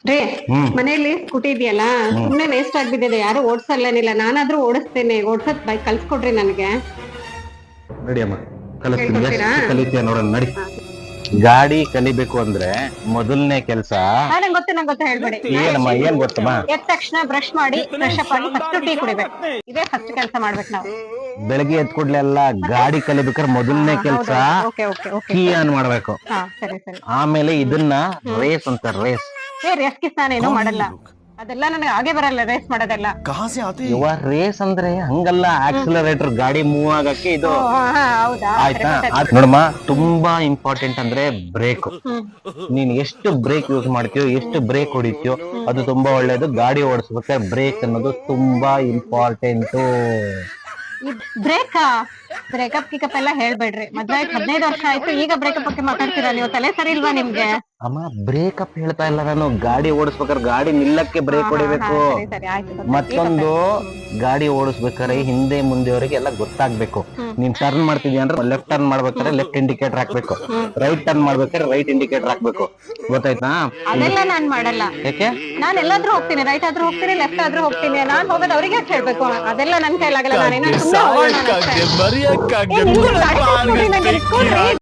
ರೇ ಮನೆಯಲ್ಲಿ ಸ್ಕೂಟಿ ಇದೆಯಲ್ಲ ಸುಮ್ನೆ ವೇಸ್ಟ್ ಆಗ್ಬಿಟ್ಟಿದೆ, ಯಾರು ಓಡ್ಸಲ್ಲೇನಿಲ್ಲ. ನಾನಾದ್ರೂ ಓಡಿಸ್ತೇನೆ, ಓಡ್ಸತ್ ಬೈಕ್ ಕಲ್ಸ್ಕೊಡ್ರಿ ನನಗೆ. ನಡಿ ಅಮ್ಮ, ಕಲಿಸ್ತೀನಿ. ಹೇಳ್ಕೊಡ್ತೀರಾ? ಎಷ್ಟು ಕಲಿತೀಯ ನೋಡೋಣ, ನಡಿ. ಗಾಡಿ ಕಲಿಬೇಕು ಅಂದ್ರೆ ಮೊದಲನೇ ಕೆಲ್ಸ ನಂಗೆ ಗೊತ್ತು ಹೇಳ್ಬೇಡಿ. ಏನಮ್ಮ, ಏನ್ ಗೊತ್ತಮ್ಮ? ಎದ್ದ ತಕ್ಷಣ ಬ್ರಷ್ ಮಾಡಿ ಫ್ರೆಶ್ ಅಪ್ ಆಗಿ ಫಸ್ಟ್ ಟೀ ಕುಡಿಬೇಕು. ಇದೇ ಫಸ್ಟ್ ಕೆಲಸ ಮಾಡ್ಬೇಕು ನಾವು. ಬೆಳಗ್ಗೆ ಎದ್ ಕೂಡ್ಲೆಲ್ಲ ಗಾಡಿ ಕಲಿಬೇಕಾದ್ರೆ ಮೊದಲನೇ ಕೆಲ್ಸ ಕೀ ಆನ್ ಮಾಡ್ಬೇಕು. ಸರಿ ಸರಿ. ಆಮೇಲೆ ಇದನ್ನ ರೇಸ್ ಅಂತ, ರೇಸ್. ರೇಸ್ ಕಿಸ್ ನಾನೇನು ಮಾಡಲ್ಲ, ಅದೆಲ್ಲ ನನಗೆ ಹಾಗೆ ಬರಲ್ಲ ರೇಸ್ ಮಾಡೋದೆಲ್ಲ. ಇವ ರೇಸ್ ಅಂದ್ರೆ ಹಂಗಲ್ಲ, ಆಕ್ಸಿಲರೇಟರ್ ಗಾಡಿ ಮೂವ್ ಆಗಕ್ಕೆ ಇದು. ಹೌದಾ? ಆಯ್ತಾ? ನೋಡಮ್ಮ, ತುಂಬಾ ಇಂಪಾರ್ಟೆಂಟ್ ಅಂದ್ರೆ ಬ್ರೇಕ್. ನೀನ್ ಎಷ್ಟು ಬ್ರೇಕ್ ಯೂಸ್ ಮಾಡ್ತೀಯೋ, ಎಷ್ಟು ಬ್ರೇಕ್ ಹೊಡಿತೀಯೋ ಅದು ತುಂಬಾ ಒಳ್ಳೇದು. ಗಾಡಿ ಓಡಿಸ್ಬೇಕಾದ್ರೆ ಬ್ರೇಕ್ ಅನ್ನೋದು ತುಂಬಾ ಇಂಪಾರ್ಟೆಂಟ್. ಬ್ರೇಕಪ್ ಗಿಕಪ್ ಎಲ್ಲ ಹೇಳ್ಬೇಡ್ರಿ. ಮದ್ವೆ 15 ವರ್ಷ ಆಯ್ತು, ಈಗ ಬ್ರೇಕಪ್ ಬಗ್ಗೆ ಮಾತಾಡ್ತೀರಾ ನೀವು? ತಲೆ ಸರಿ ಇಲ್ವಾ ನಿಮ್ಗೆ? ಅಮ್ಮ, ಬ್ರೇಕಪ್ ಹೇಳ್ತಾ ಇಲ್ಲ ನಾನು. ಗಾಡಿ ಓಡಿಸ್ಬೇಕಾದ್ರೆ ಗಾಡಿ ನಿಲ್ಲಕ್ಕೆ ಬ್ರೇಕ್ ಹೊಡಿಬೇಕು. ಮತ್ತೊಂದು, ಗಾಡಿ ಓಡಿಸ್ಬೇಕಾದ್ರೆ ಹಿಂದೆ ಮುಂದೆವರೆಗೆ ಎಲ್ಲ ಗೊತ್ತಾಗ್ಬೇಕು. ನೀನ್ ಟರ್ನ್ ಮಾಡ್ತಿದ್ಯಾ ಅಂದ್ರೆ ಲೆಫ್ಟ್ ಟರ್ನ್ ಮಾಡ್ಬೇಕಾದ್ರೆ ಲೆಫ್ಟ್ ಇಂಡಿಕೇಟರ್ ಹಾಕ್ಬೇಕು, ರೈಟ್ ಟರ್ನ್ ಮಾಡ್ಬೇಕಾದ್ರೆ ರೈಟ್ ಇಂಡಿಕೇಟರ್ ಹಾಕ್ಬೇಕು. ಗೊತ್ತಾಯ್ತಾ? ಅದೆಲ್ಲ ನಾನ್ ಮಾಡಲ್ಲ. ಯಾಕೆ? ನಾನ್ ಎಲ್ಲಾದ್ರೂ ಹೋಗ್ತೀನಿ, ರೈಟ್ ಆದ್ರೂ ಹೋಗ್ತೀನಿ, ಲೆಫ್ಟ್ ಆದ್ರೂ ಹೋಗ್ತೀನಿ. ನಾನ್ ಹೋಗೋದು ಅವ್ರಿಗೆ ಹೇಳ್ಬೇಕು, ಅದೆಲ್ಲ ನನ್ ಕೈಲಾಗಲ್ಲ. ನಾನೇನೋ ಸುಮ್ಮನೆ